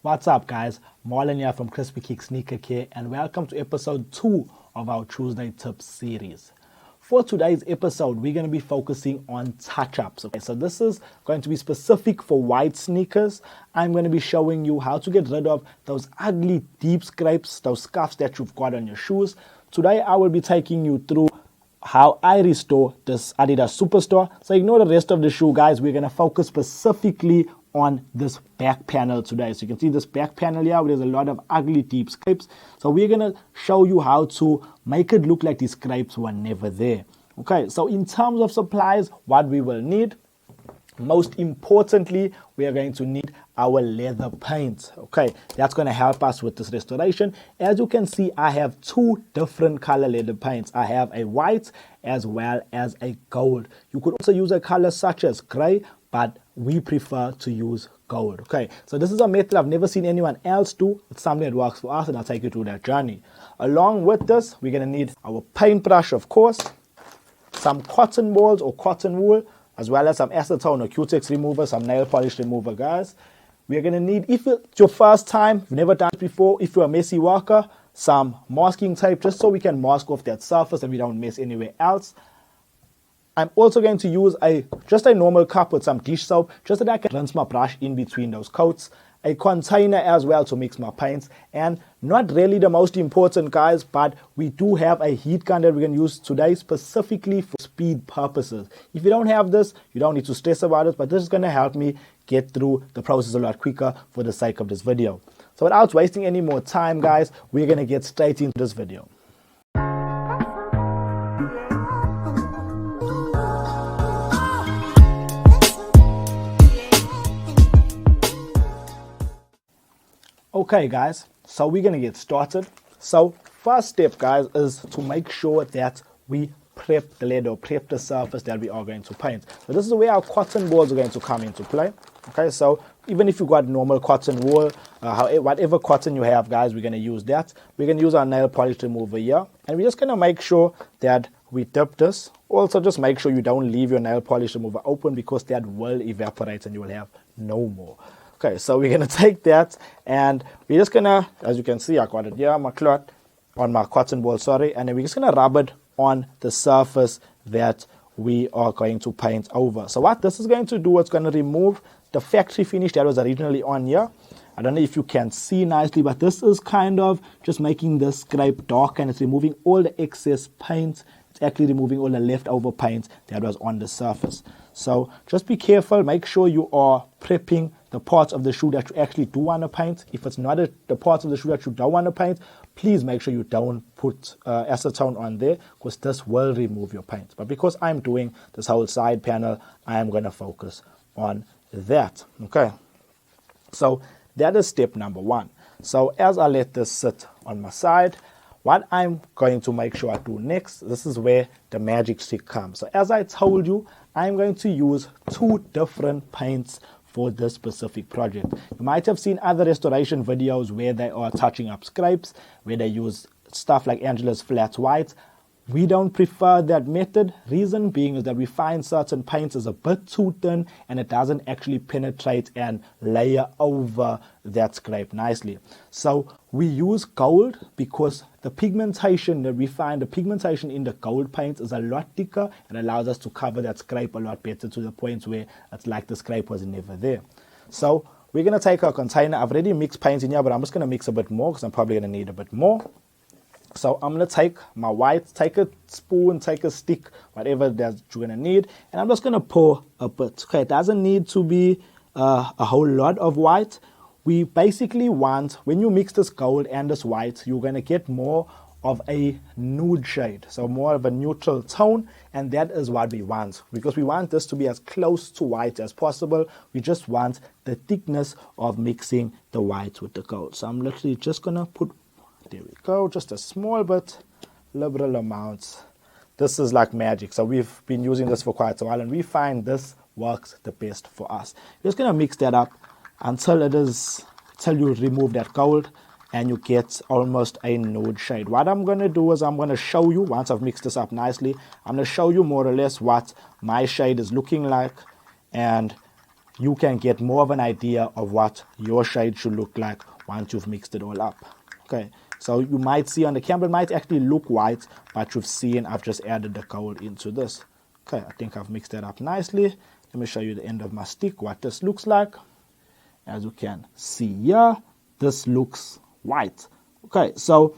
What's up, guys? Marlon here from Kickz Sneaker Care, and welcome to episode 2 of our Tuesday Tips series. For today's episode, we're going to be focusing on touch-ups. Okay, so this is going to be specific for white sneakers. I'm going to be showing you how to get rid of those ugly deep scrapes, those scuffs that you've got on your shoes. Today, I will be taking you through how I restore this Adidas Superstar. So ignore the rest of the shoe, guys. We're going to focus specifically on this back panel today. So you can see this back panel here, there's a lot of ugly deep scrapes. So we're going to show you how to make it look like these scrapes were never there. Okay, so in terms of supplies, what we will need, most importantly, we are going to need our leather paint. Okay, that's going to help us with this restoration. As you can see, I have two different color leather paints. I have a white as well as a gold. You could also use a color such as gray, but we prefer to use gold. Okay, so this is a method I've never seen anyone else do. It's something that works for us, and I'll take you through that journey. Along with this, we're going to need our paintbrush, of course, some cotton balls or cotton wool, as well as some acetone or Kickz remover, some nail polish remover, guys. We're going to need, if it's your first time, you've never done it before, if you're a messy worker, some masking tape, just so we can mask off that surface and we don't mess anywhere else. I'm also going to use just a normal cup with some dish soap, just so that I can rinse my brush in between those coats. A container as well to mix my paints, and not really the most important, guys, but we do have a heat gun that we're going to use today specifically for speed purposes. If you don't have this, you don't need to stress about it, but this is going to help me get through the process a lot quicker for the sake of this video. So without wasting any more time, guys, we're going to get straight into this video. Okay, guys, so we're going to get started. So first step, guys, is to make sure that we prep the leather, prep the surface that we are going to paint. So this is where our cotton balls are going to come into play. Okay, so even if you got normal cotton wool, whatever cotton you have, guys, we're going to use that. We're going to use our nail polish remover here, and we're just going to make sure that we dip this. Also, just make sure you don't leave your nail polish remover open, because that will evaporate and you will have no more. Okay, so we're going to take that, and we're just going to, as you can see, I got it here on my cloth, on my cotton ball, sorry, and then we're just going to rub it on the surface that we are going to paint over. So what this is going to do, it's going to remove the factory finish that was originally on here. I don't know if you can see nicely, but this is kind of just making the scrape dark, and it's removing all the excess paint. It's actually removing all the leftover paint that was on the surface. So just be careful, make sure you are prepping the parts of the shoe that you actually do want to paint. If it's not the parts of the shoe that you don't want to paint, please make sure you don't put acetone on there, because this will remove your paint. But because I'm doing this whole side panel, I am going to focus on that. Okay, so that is step number one. So as I let this sit on my side, what I'm going to make sure I do next, this is where the magic trick comes. So as I told you, I'm going to use two different paints for this specific project. You might have seen other restoration videos where they are touching up scrapes, where they use stuff like Angela's flat white. We don't prefer that method. Reason being is that we find certain paints is a bit too thin, and it doesn't actually penetrate and layer over that scrape nicely. So we use gold because the pigmentation that we find, the pigmentation in the gold paint is a lot thicker and allows us to cover that scrape a lot better, to the point where it's like the scrape was never there. So we're going to take our container. I've already mixed paints in here, but I'm just going to mix a bit more because I'm probably going to need a bit more. So I'm going to take my white, take a spoon, take a stick, whatever that you're going to need, and I'm just going to pour a bit. Okay, it doesn't need to be a whole lot of white. We basically want, when you mix this gold and this white, you're going to get more of a nude shade, so more of a neutral tone, and that is what we want, because we want this to be as close to white as possible. We just want the thickness of mixing the white with the gold. So I'm literally just going to put, there we go, just a small bit, liberal amounts. This is like magic. So we've been using this for quite a while, and we find this works the best for us. You're just going to mix that up until you remove that gold and you get almost a nude shade. What I'm going to do is I'm going to show you, once I've mixed this up nicely, I'm going to show you more or less what my shade is looking like, and you can get more of an idea of what your shade should look like once you've mixed it all up. Okay, so you might see on the camera, it might actually look white, but you've seen I've just added the gold into this. Okay, I think I've mixed that up nicely. Let me show you the end of my stick, what this looks like. As you can see here, this looks white. Okay, so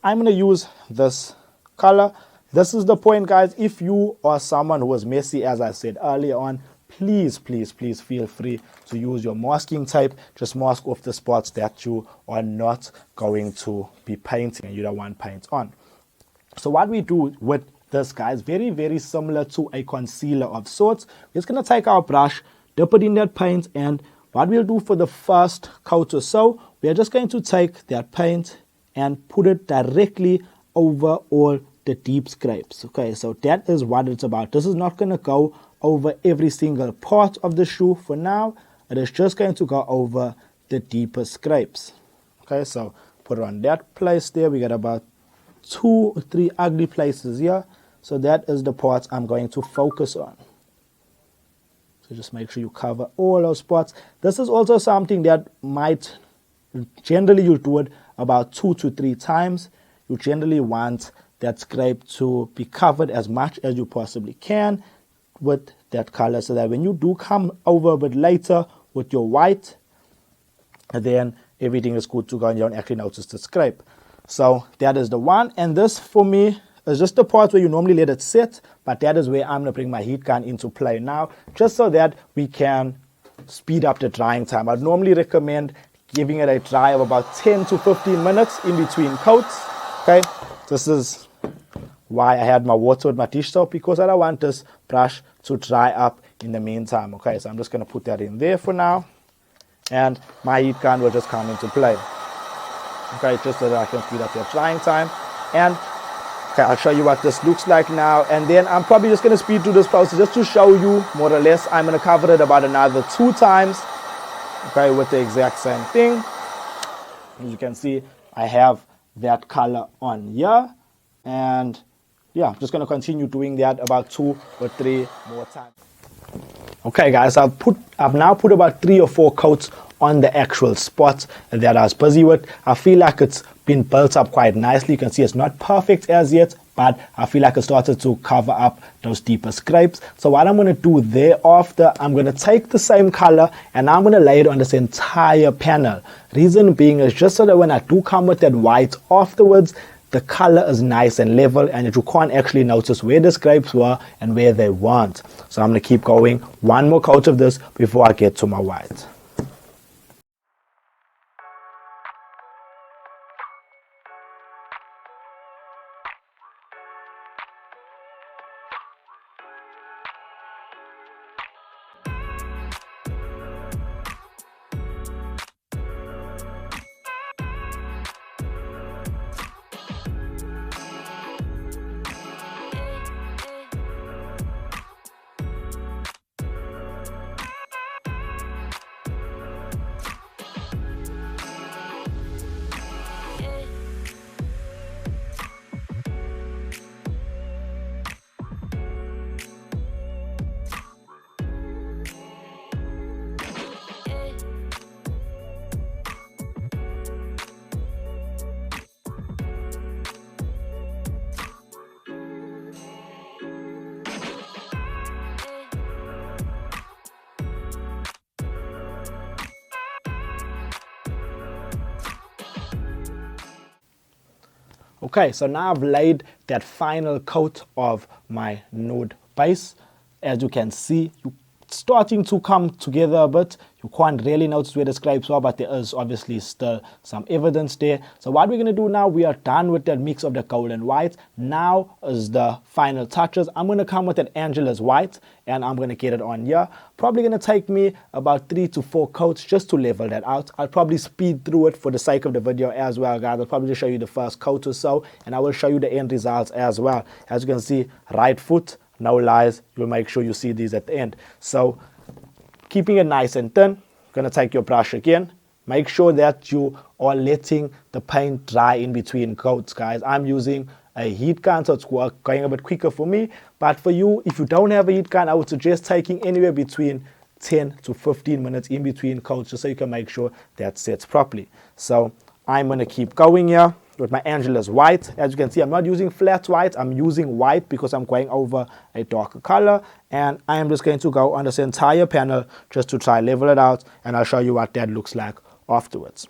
I'm going to use this color. This is the point, guys. If you are someone who is messy, as I said earlier on, please, please, please feel free to use your masking tape. Just mask off the spots that you are not going to be painting and you don't want paint on. So what we do with this, guys, very, very similar to a concealer of sorts. We're just going to take our brush, dip it in that paint, and what we'll do for the first coat or so, we are just going to take that paint and put it directly over all the deep scrapes. Okay, so that is what it's about. This is not going to go over every single part of the shoe for now. It is just going to go over the deeper scrapes. Okay, so put it on that place there. We got about 2 or 3 ugly places here. So that is the parts I'm going to focus on. So just make sure you cover all those spots. This is also something that might, generally you do it about 2 to 3 times. You generally want that scrape to be covered as much as you possibly can with that color, so that when you do come over a bit later with your white, then everything is good to go and you don't actually notice the scrape. So that is the one, and this for me is just the part where you normally let it sit, but that is where I'm going to bring my heat gun into play now, just so that we can speed up the drying time. I'd normally recommend giving it a dry of about 10 to 15 minutes in between coats. Okay, this is why I had my water with my dish soap, because I don't want this brush to dry up in the meantime. Okay, so I'm just going to put that in there for now, and my heat gun will just come into play. Okay, just so that I can speed up the drying time. And okay, I'll show you what this looks like now, and then I'm probably just going to speed through this process just to show you more or less. I'm going to cover it about another 2 times, okay, with the exact same thing. As you can see, I have that color on here, and yeah, I'm just going to continue doing that about 2 or 3 more times. Okay, guys, I've now put about 3 or 4 coats on the actual spot that I was busy with. I feel like it's been built up quite nicely. You can see it's not perfect as yet, but I feel like it started to cover up those deeper scrapes. So what I'm going to do thereafter, I'm going to take the same color and I'm going to lay it on this entire panel. Reason being is just so that when I do come with that white afterwards, the color is nice and level, and you can't actually notice where the scrapes were and where they weren't. So I'm going to keep going 1 more coat of this before I get to my white. Okay, so now I've laid that final coat of my nude base. As you can see, it's starting to come together a bit. You can't really notice where the scrapes are, but there is obviously still some evidence there. So what we're going to do now, we are done with that mix of the gold and white. Now is the final touches. I'm going to come with that Angela's white, and I'm going to get it on here. Probably going to take me about 3 to 4 coats just to level that out. I'll probably speed through it for the sake of the video as well, guys. I'll probably just show you the first coat or so, and I will show you the end results as well. As you can see, right foot, no lies. You'll make sure you see these at the end. So keeping it nice and thin, going to take your brush again. Make sure that you are letting the paint dry in between coats, guys. I'm using a heat gun, so it's going a bit quicker for me. But for you, if you don't have a heat gun, I would suggest taking anywhere between 10 to 15 minutes in between coats, just so you can make sure that sets properly. So I'm going to keep going here with my Angela's white. As you can see, I'm not using flat white, I'm using white because I'm going over a darker color, and I am just going to go on this entire panel just to try level it out, and I'll show you what that looks like afterwards.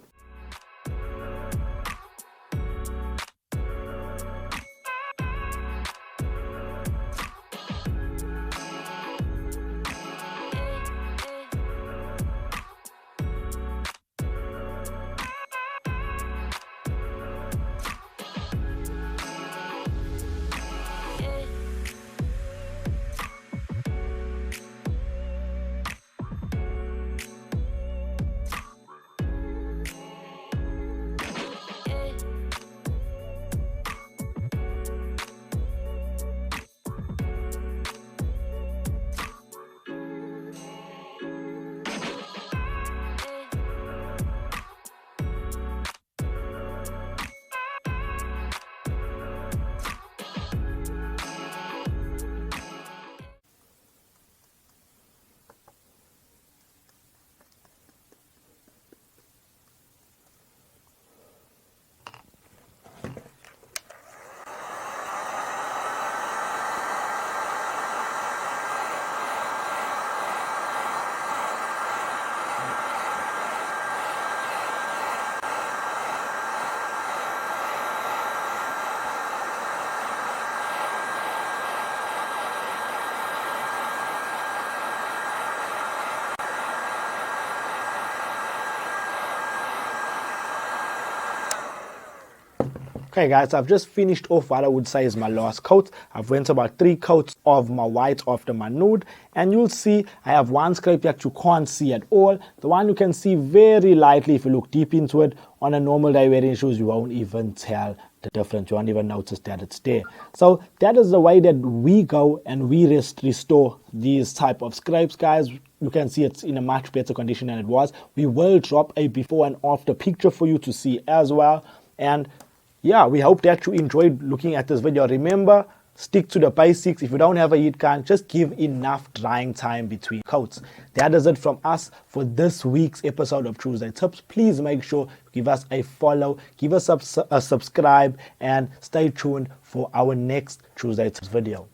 Okay guys, I've just finished off what I would say is my last coat. I've went about 3 coats of my white after my nude, and you'll see I have one scrape that you can't see at all. The one you can see very lightly if you look deep into it. On a normal day wearing shoes, you won't even tell the difference. You won't even notice that it's there. So that is the way that we go and we restore these type of scrapes, guys. You can see it's in a much better condition than it was. We will drop a before and after picture for you to see as well. And yeah, we hope that you enjoyed looking at this video. Remember, stick to the basics. If you don't have a heat gun, just give enough drying time between coats. That is it from us for this week's episode of Tuesday Tips. Please make sure you give us a follow, give us a subscribe, and stay tuned for our next Tuesday Tips video.